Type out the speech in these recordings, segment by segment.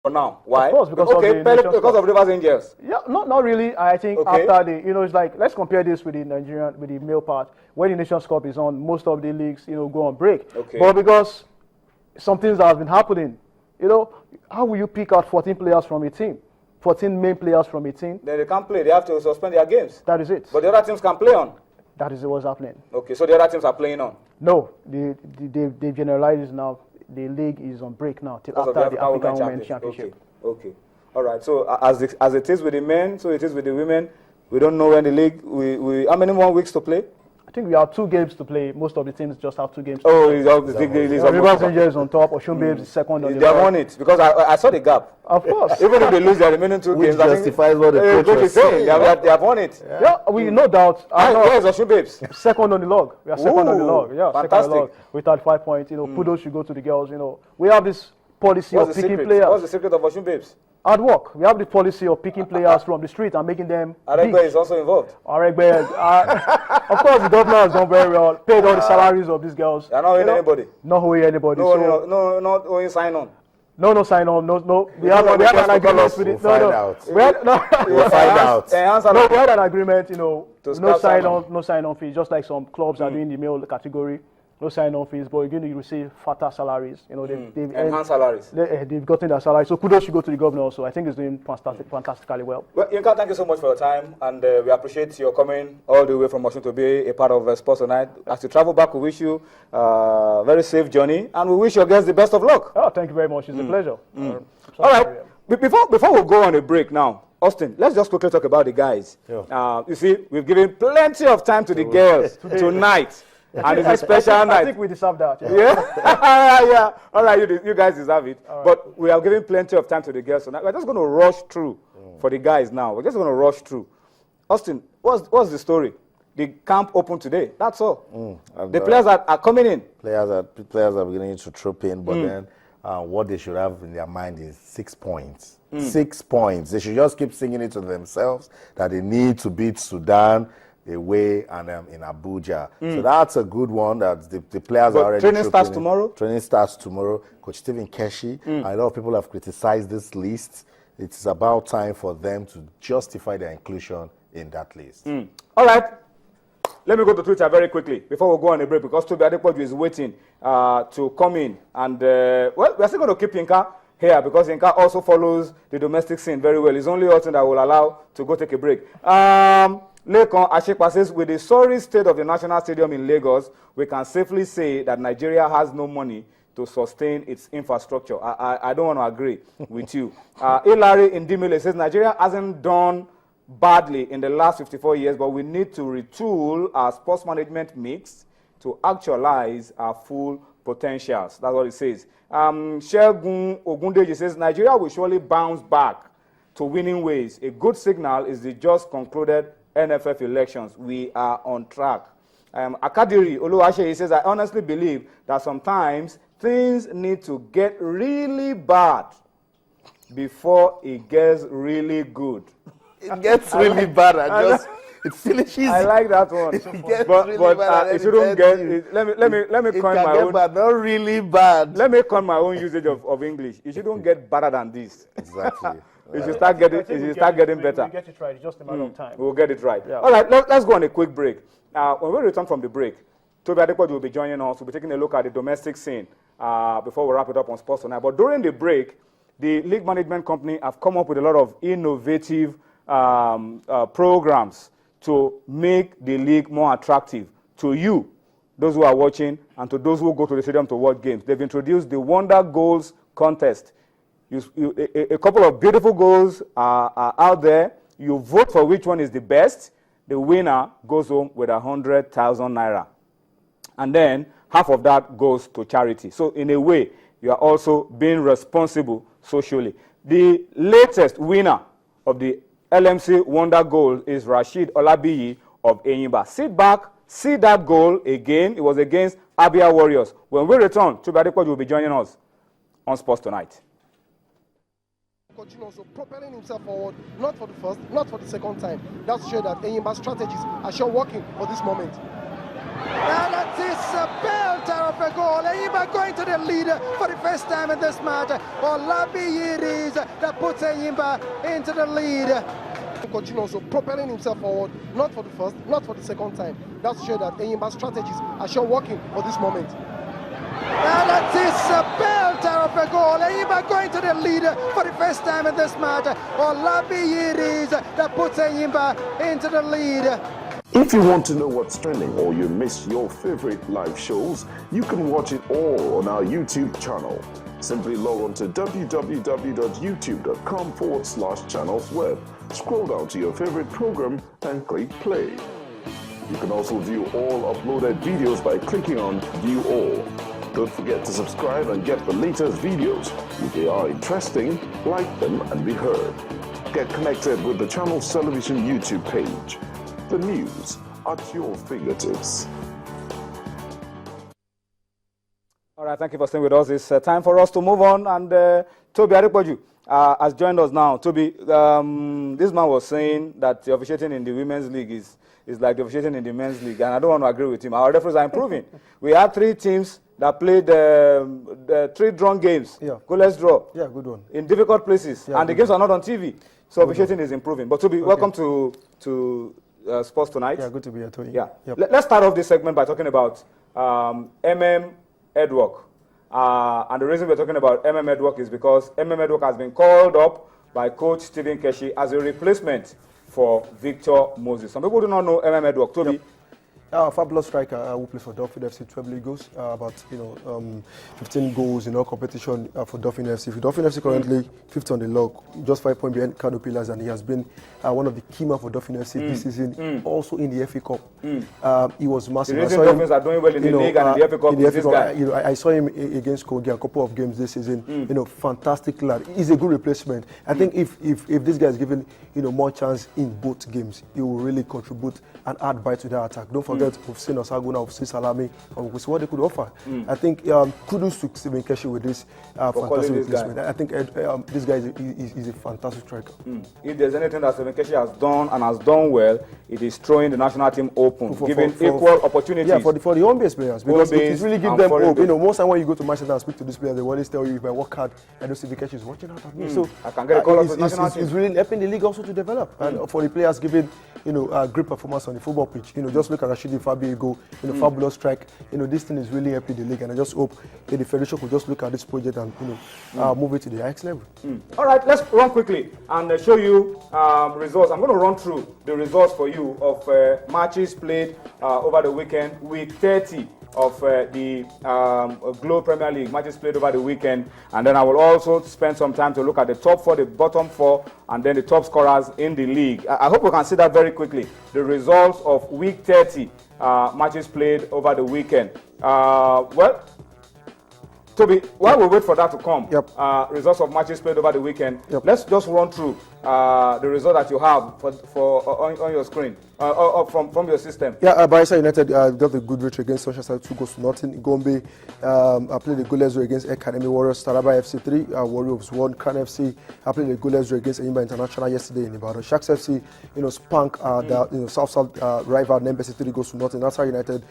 For now, why? Of course, because because of Rivers Angels. Yeah, not really. I think after it's like, let's compare this with the Nigerian, with the male part. When the Nations Cup is on, most of the leagues, go on break. Okay. But because some things that have been happening, how will you pick out 14 players from a team? 14 main players from a team? Then they can't play. They have to suspend their games. That is it. But the other teams can play on. That is what's happening. Okay, so the other teams are playing on. No, they generalized it now. The league is on break now till after the African Women's Championship. Okay. All right. So as it is with the men, so it is with the women. We don't know when the league. How many more weeks to play? I think we have 2 games to play. Most of the teams just have 2 games. Oh, Rivers Angels on top. Osun Babes is second on the They have won it because I saw the gap. Of course. Even if they lose their remaining 2 games, justifies what the coach is saying. They have won it. Yeah, we no doubt. Where is Osun Babes? Second on the log. We are second on the log. Yeah, fantastic. Second on the log. Without 5 points, kudos should go to the girls. We have this policy of picking players. What's the secret of Osun Babes? Hard work. We have the policy of picking players from the street and making them Aregbe is also involved. Aregbe, of course, the governor has done very well. Paid all the salaries of these girls. They're not owing anybody. Not owing anybody. No, not owing sign on. No sign on. No. We have an agreement with it. We'll find out. No, we had an agreement. No sign on fees. Just like some clubs are doing the male category. No sign-on fees, but you're going to receive fatter salaries. They've enhanced salaries. They've gotten their salaries. So kudos should go to the governor also. I think he's doing fantastically well. Well, Yinka, thank you so much for your time, and we appreciate your coming all the way from Washington to be a part of Sports Tonight. As you travel back, we wish you a very safe journey, and we wish your guests the best of luck. Oh, thank you very much. It's a pleasure. All right. Before we go on a break now, Austin, let's just quickly talk about the guys. Yeah. You see, we've given plenty of time to the girls tonight. And it's a special night. I think we deserve that. Yeah. All right, you guys deserve it. Right. But we are giving plenty of time to the girls tonight. We're just going to rush through for the guys now. We're just going to rush through. Austin, what's the story? The camp opened today. That's all. The players are coming in. Players are beginning to troop in, but then what they should have in their mind is 6 points. 6 points. They should just keep singing it to themselves that they need to beat Sudan away and in Abuja. So that's a good one that the players are already training starts tomorrow? Training starts tomorrow. Coach Stephen Keshi, a lot of people have criticized this list. It's about time for them to justify their inclusion in that list. All right. Let me go to Twitter very quickly before we go on a break, because Tobi Adepoju is waiting to come in. And, well, we're still going to keep Yinka here because Yinka also follows the domestic scene very well. It's only Austin that will allow to go take a break. Lekon Ashekpa says, with the sorry state of the National Stadium in Lagos, we can safely say that Nigeria has no money to sustain its infrastructure. I don't want to agree with you. Hilary Indimile says, Nigeria hasn't done badly in the last 54 years, but we need to retool our sports management mix to actualize our full potentials. That's what it says. Shegun Ogundeji says, Nigeria will surely bounce back to winning ways. A good signal is the just concluded NFF elections. We are on track. Akadiri Oluwaseyi says, I honestly believe that sometimes things need to get really bad before it gets really good. It gets really bad and just it finishes. I like that one. It gets really bad. It shouldn't get. Let me coin my own. Bad, not really bad. Let me coin my own usage of English. It shouldn't get better than this. Exactly. It should start getting. It should start getting better. We'll get it right. It's just a matter of time. We'll get it right. Yeah. All right. Let's go on a quick break. When we return from the break, Tobi Adepoju will be joining us. We'll be taking a look at the domestic scene before we wrap it up on Sports Tonight. But during the break, the league management company have come up with a lot of innovative programs to make the league more attractive to you, those who are watching, and to those who go to the stadium to watch games. They've introduced the Wonder Goals Contest. A couple of beautiful goals are out there. You vote for which one is the best. The winner goes home with 100,000 naira. And then half of that goes to charity. So in a way, you are also being responsible socially. The latest winner of the LMC Wonder Goal is Rashid Olabiyi of Enyimba. Sit back, see that goal again. It was against Abia Warriors. When we return, Tobi Adepoju will be joining us on Sports Tonight. Continue also propelling himself forward, not for the first, not for the second time. That's to show that Enyimba's strategies are sure working for this moment. And that is a belter of of a goal. Enyimba going to the lead for the first time in this match. Olabi it is that puts Enyimba into the lead. Continues propelling himself forward, not for the first, not for the second time. That's to show that Enyimba's strategies are sure working for this moment. And that is a belter of a goal. Enyimba going to the lead for the first time in this match. Olabi it is that puts Enyimba into the lead. If you want to know what's trending or you miss your favorite live shows, you can watch it all on our YouTube channel. Simply log on to www.youtube.com/channelsweb. Scroll down to your favorite program and click play. You can also view all uploaded videos by clicking on View All. Don't forget to subscribe and get the latest videos. If they are interesting, like them and be heard. Get connected with the channel's television YouTube page. The news at your fingertips. All right, thank you for staying with us. It's time for us to move on. And Toby Adepoju has joined us now. Toby, this man was saying that the officiating in the women's league is like the officiating in the men's league, and I don't want to agree with him. Our referees are improving. We had 3 teams that played 3 drawn games. Yeah. Goalless draw. Yeah, good one. In difficult places, Yeah, and the games are not on TV. So officiating is improving. But Toby, welcome to Sports Tonight. Yeah, good to be here, Tony. Yeah. Yep. Let's start off this segment by talking about Edwork. And the reason we're talking about Edwork is because Edwork has been called up by coach Stephen Keshi as a replacement for Victor Moses. Some people do not know Edwork. Toby. Yep. Fabulous striker who plays for Dolphin FC, 12 league goals, about 15 goals in all competition for Dolphin FC. Dolphin FC currently 5th on the log, just 5 points behind Kano Pillars, and he has been one of the key men for Dolphin FC this season, also in the FA Cup. He was massive. The reason Dolphins are doing well in the league and in the FA Cup is this guy. I saw him against Kogi a couple of games this season. Fantastic lad. He's a good replacement. I think if this guy is given more chance in both games, he will really contribute and add bite to their attack. Don't forget, we've seen Osaguna, we've seen Salami, and we've seen what they could offer. I think kudos to Stephen Keshi with this fantastic replacement. I think this guy is a fantastic striker. If there's anything that Stephen Keshi has done and has done well, it is throwing the national team open, giving equal opportunities. Yeah, for the home-based players, because it really gives them hope. Based. Most time when you go to Manchester and speak to these players, they always tell you, if I work hard, I know Stephen Keshi is watching out at me. So I can get a call up to the national team. It's really helping the league also to develop, and for the players giving great performance on the football pitch. Just look at Rashidi Fabio go, fabulous strike. This thing is really helping the league, and I just hope the federation could just look at this project and move it to the next level. All right, let's run quickly and show you results. I'm going to run through the results for you of matches played over the weekend, week 30 of the Globe Premier League matches played over the weekend, and then I will also spend some time to look at the top 4, the bottom 4, and then the top scorers in the league. I hope we can see that very quickly. The results of week 30 matches played over the weekend. Well, Toby, while we wait for that to come, results of matches played over the weekend, let's just run through the result that you have on your screen, from your system. Yeah, Bayelsa United got a good victory against Sunshine Stars, 2-0. Gombe played a goalless draw against Academy Warriors. Taraba FC 3, Warriors 1. Kran FC played a goalless draw against Enyimba International yesterday in Ibadan. Sharks FC, spanked the South rival NPFL 3-0. Nasarawa United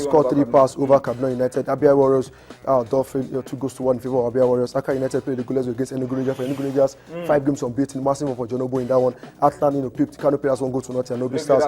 scored 3 passes over Kaduna United. Abia Warriors, Dolphin 2-1 in favor of Abia Warriors. Aka United played a goalless draw against Enugu Rangers. For Enugu Rangers, 5 games unbeaten, massive for Jonobo in that one. Atlan, picked Kano Pillars 1-0, and Nobi Stars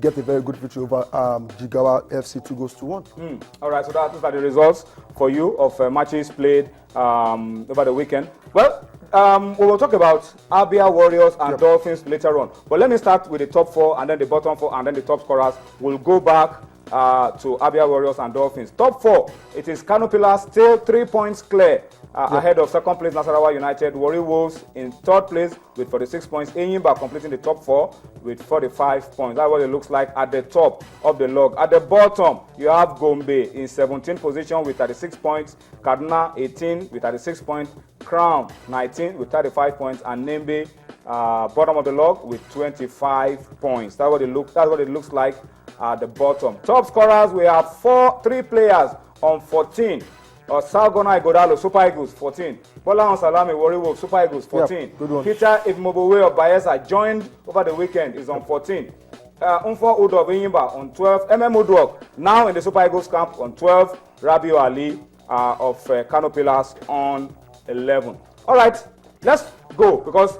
get a very good victory over Jigawa FC 2-1. All right, so those are the results for you of matches played over the weekend. Well, we will talk about Abia Warriors and Dolphins later on. But let me start with the top 4, and then the bottom 4, and then the top scorers. We'll go back to Abia Warriors and Dolphins. Top 4, it is Kano Pillars, still 3 points clear ahead of second place Nasarawa United. Warri Wolves in third place with 46 points. Enyimba completing the top 4 with 45 points. That's what it looks like at the top of the log. At the bottom, you have Gombe in 17th position with 36 points. Kaduna 18 with 36 points. Crown 19 with 35 points. And Nembe, bottom of the log with 25 points. That's what it looks like at the bottom. Top scorers, we have 3 players on 14. Salgona Igodalo, Super Eagles, 14. Bola Salami, Warri Wolves, Super Eagles, 14. Peter Ifmobowe of Bayelsa joined over the weekend, is on 14. Umfo Udo of Enyimba on 12. MM Udwok, now in the Super Eagles camp, on 12. Rabiu Ali of Kano Pillars on 11. All right, let's go because